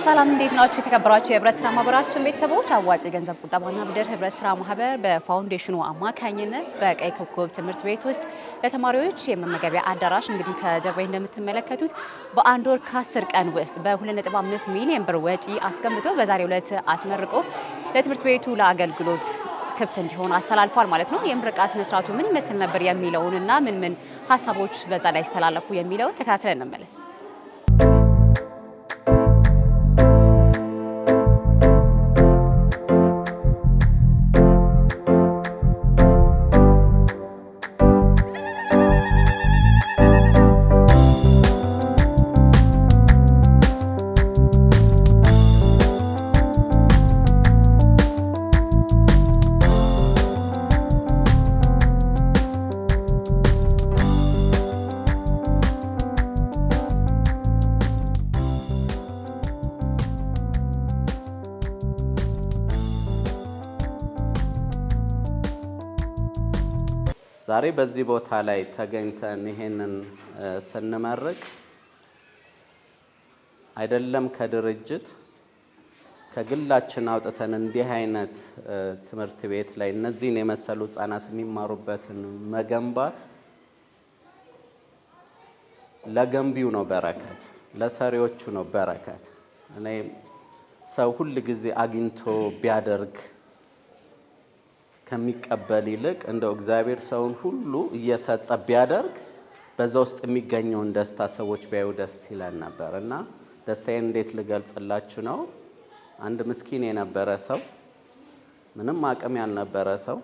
ሰላም እንዴት ናችሁ? የተከበራችሁ የህብረት ስራ ማህበራችን ቤተሰቦች አዋጭ ገንዘብ ቁጠባና ብድር ህብረት ስራ ማህበር በፋውንዴሽኑ አማካኝነት በቀይ ኮከብ ትምህርት ቤት ውስጥ ለተማሪዎች የመመገቢያ አዳራሽ እንግዲህ ከጀርባ እንደምትመለከቱት በአንድ ወር ከ10 ቀን ውስጥ በ2.5 ሚሊዮን ብር ወጪ አስገምቶ በዛሬው ዕለት አስመርቆ ለትምህርት ቤቱ ለአገልግሎት ክፍት እንዲሆን አስተላልፏል ማለት ነው። የምረቃ ስነ ስርዓቱ ምን ይመስል ነበር የሚለውንና ምን ሀሳቦች በዛ ላይ አስተላለፉ የሚለው ተከታትለን እንመለስ። ዛሬ በዚህ ቦታ ላይ ተገኝተን ይሄንን ስንመርቅ አይደለም ከድርጅት ከግላችን አውጥተን እንዲህ አይነት ትምህርት ቤት ላይ እነዚህን የመሰሉ ህጻናት የሚማሩበትን መገንባት ለገንቢው ነው በረከት፣ ለሰሪዎቹ ነው በረከት። እኔ ሰው ሁሉ ጊዜ አግኝቶ ቢያደርግ ከሚቀበል ይልቅ እንደው እግዚአብሔር ሰውን ሁሉ እየሰጠ ቢያደርግ በዛ ውስጥ የሚገኘውን ደስታ ሰዎች ቢያዩ ደስ ይላል ነበርና ደስታዬን እንዴት ልገልጽላችሁ ነው? አንድ ምስኪን የነበረ ሰው፣ ምንም አቅም ያልነበረ ሰው፣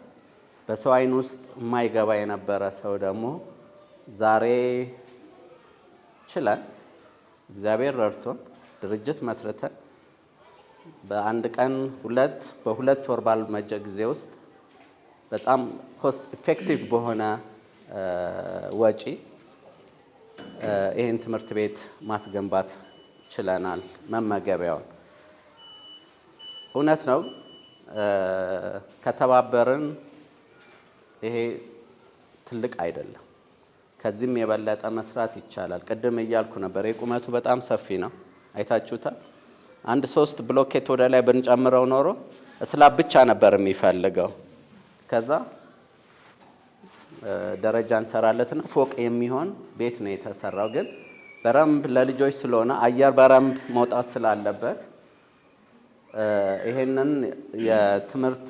በሰው አይን ውስጥ የማይገባ የነበረ ሰው ደግሞ ዛሬ ችለን እግዚአብሔር ረድቶን ድርጅት መስርተን በአንድ ቀን በሁለት ወር ባልመጀ ጊዜ ውስጥ በጣም ኮስት ኢፌክቲቭ በሆነ ወጪ ይህን ትምህርት ቤት ማስገንባት ችለናል። መመገቢያውን እውነት ነው ከተባበርን ይሄ ትልቅ አይደለም፣ ከዚህም የበለጠ መስራት ይቻላል። ቅድም እያልኩ ነበር የቁመቱ በጣም ሰፊ ነው፣ አይታችሁታል። አንድ 3 ብሎኬት ወደ ላይ ብንጨምረው ኖሮ እስላብ ብቻ ነበር የሚፈልገው። ከዛ ደረጃ እንሰራለትና ፎቅ የሚሆን ቤት ነው የተሰራው። ግን በረምብ ለልጆች ስለሆነ አየር በረምብ መውጣት ስላለበት ይሄንን የትምህርት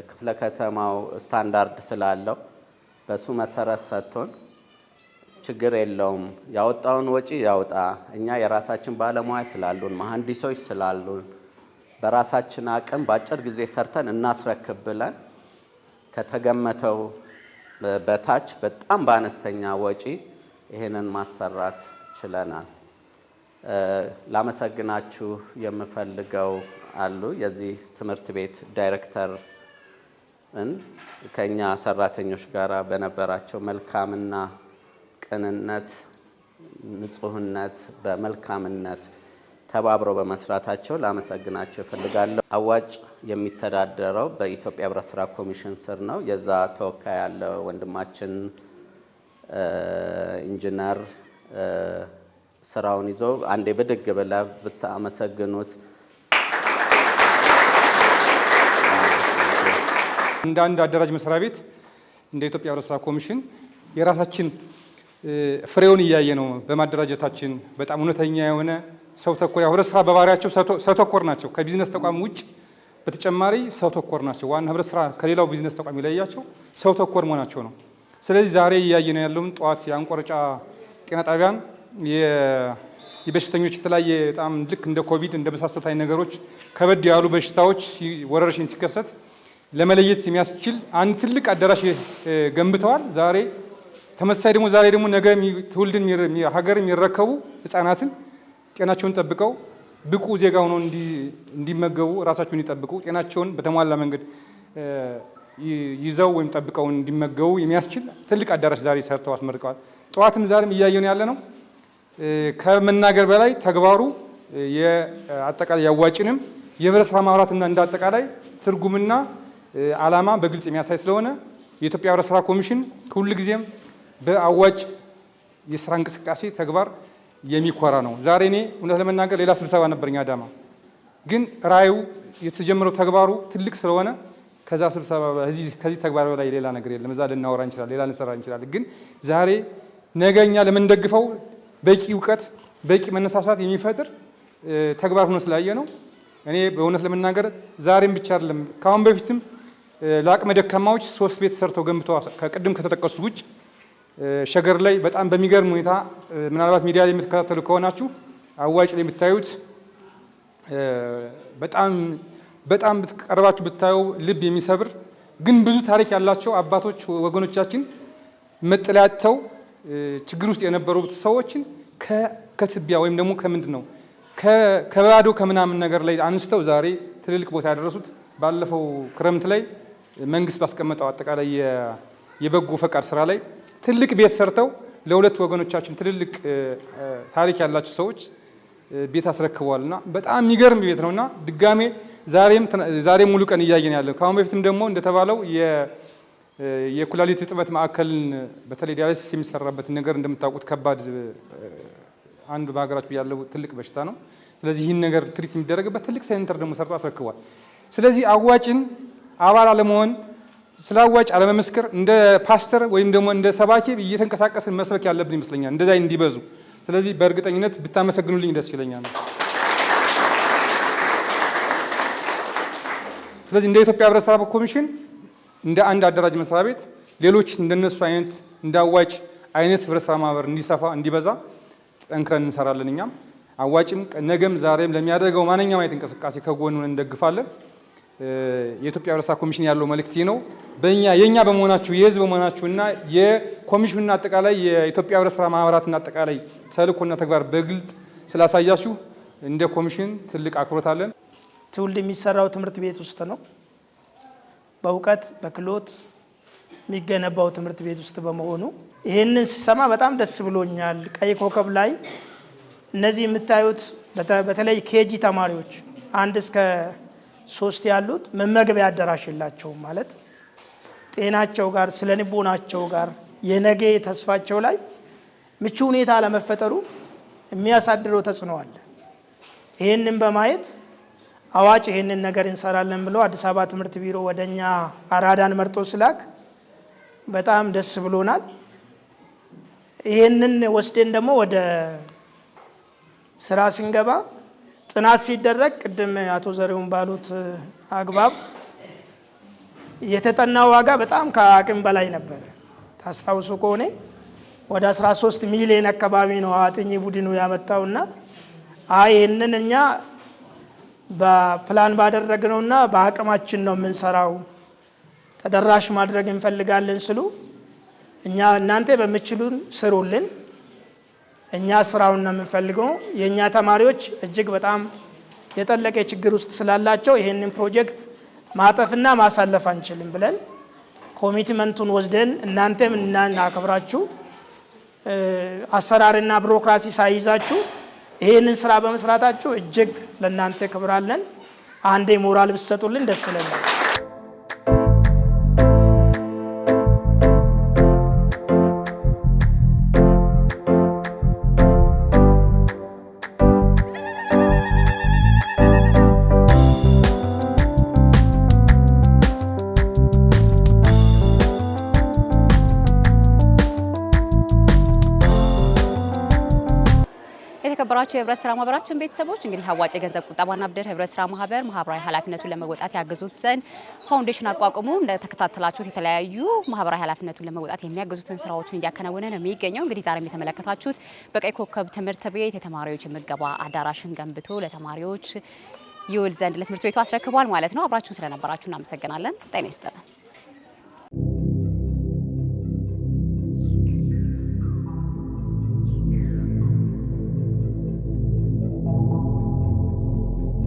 ክፍለ ከተማው ስታንዳርድ ስላለው በሱ መሰረት ሰጥቶን ችግር የለውም ያወጣውን ወጪ ያውጣ፣ እኛ የራሳችን ባለሙያ ስላሉን መሐንዲሶች ስላሉን በራሳችን አቅም በአጭር ጊዜ ሰርተን እናስረክብ ብለን ከተገመተው በታች በጣም በአነስተኛ ወጪ ይሄንን ማሰራት ችለናል። ላመሰግናችሁ የምፈልገው አሉ የዚህ ትምህርት ቤት ዳይሬክተርን ከኛ ሰራተኞች ጋር በነበራቸው መልካምና ቅንነት፣ ንጹህነት፣ በመልካምነት ተባብረው በመስራታቸው ላመሰግናቸው እፈልጋለሁ። አዋጭ የሚተዳደረው በኢትዮጵያ ህብረት ስራ ኮሚሽን ስር ነው። የዛ ተወካይ ያለ ወንድማችን ኢንጂነር ስራውን ይዞ አንዴ ብድግ ብለ ብታመሰግኑት። እንደ አንድ አደራጅ መስሪያ ቤት እንደ ኢትዮጵያ ህብረት ስራ ኮሚሽን የራሳችን ፍሬውን እያየ ነው በማደራጀታችን። በጣም እውነተኛ የሆነ ሰው ተኮር ህብረት ስራ በባህሪያቸው ሰው ተኮር ናቸው። ከቢዝነስ ተቋም ውጭ በተጨማሪ ሰው ተኮር ናቸው። ዋና ህብረት ስራ ከሌላው ቢዝነስ ተቋም ይለያቸው ሰው ተኮር መሆናቸው ነው። ስለዚህ ዛሬ እያየነው ያለውን ጠዋት የአንቆርጫ ጤና ጣቢያን የበሽተኞች የተለያየ በጣም ልክ እንደ ኮቪድ እንደ መሳሰሉት አይነት ነገሮች ከበድ ያሉ በሽታዎች ወረርሽኝ ሲከሰት ለመለየት የሚያስችል አንድ ትልቅ አዳራሽ ገንብተዋል። ዛሬ ተመሳሳይ ደግሞ ዛሬ ደግሞ ነገ ትውልድን ሀገር የሚረከቡ ህፃናትን ጤናቸውን ጠብቀው ብቁ ዜጋ ሆነው እንዲመገቡ ራሳቸውን እንዲጠብቁ ጤናቸውን በተሟላ መንገድ ይዘው ወይም ጠብቀው እንዲመገቡ የሚያስችል ትልቅ አዳራሽ ዛሬ ሰርተው አስመርቀዋል። ጠዋትም ዛሬም እያየን ያለ ነው። ከመናገር በላይ ተግባሩ የአጠቃላይ ያዋጭንም የህብረት ስራ ማህበራትና እንደ አጠቃላይ ትርጉምና ዓላማ በግልጽ የሚያሳይ ስለሆነ የኢትዮጵያ ህብረት ስራ ኮሚሽን ሁሉ ጊዜም በአዋጭ የስራ እንቅስቃሴ ተግባር የሚኮራ ነው። ዛሬ እኔ እውነት ለመናገር ሌላ ስብሰባ ነበረኝ አዳማ፣ ግን ራዩ የተጀመረው ተግባሩ ትልቅ ስለሆነ ከዛ ስብሰባ ከዚህ ተግባር በላይ ሌላ ነገር የለም። እዛ ልናወራ እንችላለን፣ ሌላ ልንሰራ እንችላለን። ግን ዛሬ ነገኛ ለምንደግፈው በቂ እውቀት በቂ መነሳሳት የሚፈጥር ተግባር ሆኖ ስላየ ነው። እኔ በእውነት ለመናገር ዛሬም ብቻ አይደለም ከአሁን በፊትም ለአቅመ ደካማዎች 3 ቤት ሰርተው ገንብተው ከቅድም ከተጠቀሱት ውጭ ሸገር ላይ በጣም በሚገርም ሁኔታ ምናልባት ሚዲያ ላይ የምትከታተሉ ከሆናችሁ አዋጭ ላይ የምታዩት በጣም ቀርባችሁ ብታዩ ልብ የሚሰብር ግን ብዙ ታሪክ ያላቸው አባቶች ወገኖቻችን መጠለያቸው ችግር ውስጥ የነበሩት ሰዎችን ከትቢያ ወይም ደግሞ ከምንድን ነው ከባዶ ከምናምን ነገር ላይ አንስተው ዛሬ ትልልቅ ቦታ ያደረሱት ባለፈው ክረምት ላይ መንግስት ባስቀመጠው አጠቃላይ የበጎ ፈቃድ ስራ ላይ ትልቅ ቤት ሰርተው ለሁለት ወገኖቻችን ትልልቅ ታሪክ ያላቸው ሰዎች ቤት አስረክበዋልና በጣም የሚገርም ቤት ነውና ድጋሜ ዛሬም ሙሉ ቀን እያየን ያለው ከአሁን በፊትም ደግሞ እንደተባለው የኩላሊት እጥበት ማዕከልን በተለይ ዲያሊሲስ የሚሰራበት ነገር እንደምታውቁት ከባድ አንዱ በሀገራችን ያለው ትልቅ በሽታ ነው። ስለዚህ ይህን ነገር ትሪት የሚደረግበት ትልቅ ሴንተር ደግሞ ሰርቶ አስረክቧል። ስለዚህ አዋጭን አባል አለመሆን ስለ አዋጭ አለመመስከር እንደ ፓስተር ወይም ደግሞ እንደ ሰባኪ እየተንቀሳቀስን መስበክ ያለብን ይመስለኛል እንደዛ እንዲበዙ። ስለዚህ በእርግጠኝነት ብታመሰግኑልኝ ደስ ይለኛል። ስለዚህ እንደ ኢትዮጵያ ህብረት ስራ ኮሚሽን እንደ አንድ አደራጅ መስሪያ ቤት ሌሎች እንደነሱ አይነት እንደ አዋጭ አይነት ህብረት ስራ ማህበር እንዲሰፋ እንዲበዛ ጠንክረን እንሰራለን። እኛም አዋጭም ነገም ዛሬም ለሚያደርገው ማንኛውም አይነት እንቅስቃሴ ከጎኑ እንደግፋለን። የኢትዮጵያ ህብረት ስራ ኮሚሽን ያለው መልእክት ነው። የኛ በመሆናችሁ የህዝብ በመሆናችሁና የኮሚሽኑና አጠቃላይ የኢትዮጵያ ህብረት ስራ ማህበራትና አጠቃላይ ተልእኮና ተግባር በግልጽ ስላሳያችሁ እንደ ኮሚሽን ትልቅ አክብሮት አለን። ትውልድ የሚሰራው ትምህርት ቤት ውስጥ ነው። በእውቀት በክህሎት የሚገነባው ትምህርት ቤት ውስጥ በመሆኑ ይህንን ሲሰማ በጣም ደስ ብሎኛል። ቀይ ኮከብ ላይ እነዚህ የምታዩት በተለይ ኬጂ ተማሪዎች 1 እስከ 3 ያሉት መመገቢያ አዳራሽ የላቸውም። ማለት ጤናቸው ጋር ስለ ልቦናቸው ጋር የነገ ተስፋቸው ላይ ምቹ ሁኔታ ለመፈጠሩ የሚያሳድረው ተጽዕኖ አለ። ይህንን በማየት አዋጭ ይህንን ነገር እንሰራለን ብሎ አዲስ አበባ ትምህርት ቢሮ ወደኛ አራዳን መርጦ ስላክ በጣም ደስ ብሎናል። ይህንን ወስደን ደግሞ ወደ ስራ ስንገባ ጥናት ሲደረግ ቅድም አቶ ዘሪሁን ባሉት አግባብ የተጠና ዋጋ በጣም ከአቅም በላይ ነበር። ታስታውሱ ከሆነ ወደ 13 ሚሊዮን አካባቢ ነው አጥኚ ቡድኑ ያመጣውና ይህንን እኛ በፕላን ባደረግነውና በአቅማችን ነው የምንሰራው ተደራሽ ማድረግ እንፈልጋለን ስሉ እኛ እናንተ በምትችሉን ስሩልን፣ እኛ ስራውን ነው የምንፈልገው። የኛ ተማሪዎች እጅግ በጣም የጠለቀ ችግር ውስጥ ስላላቸው ይሄንን ፕሮጀክት ማጠፍና ማሳለፍ አንችልም ብለን ኮሚትመንቱን ወስደን እናንተም እናከብራችሁ አሰራርና ቢሮክራሲ ሳይዛችሁ ይሄንን ስራ በመስራታችሁ እጅግ ለእናንተ ክብር አለን። አንዴ ሞራል ብትሰጡልን ደስ ይለናል። የተከበራችሁ የህብረት ስራ ማህበራችን ቤተሰቦች እንግዲህ አዋጭ የገንዘብ ቁጠባና ብድር ህብረት ስራ ማህበር ማህበራዊ ኃላፊነቱን ለመወጣት ያግዙት ዘንድ ፋውንዴሽን አቋቁሞ እንደተከታተላችሁት የተለያዩ ማህበራዊ ኃላፊነቱን ለመወጣት የሚያግዙትን ስራዎችን እያከናወነ ነው የሚገኘው። እንግዲህ ዛሬም የተመለከታችሁት በቀይ ኮከብ ትምህርት ቤት የተማሪዎች የምገባ አዳራሽን ገንብቶ ለተማሪዎች ይውል ዘንድ ለትምህርት ቤቱ አስረክቧል ማለት ነው። አብራችሁን ስለነበራችሁ እናመሰግናለን። ጤና ይስጥልን።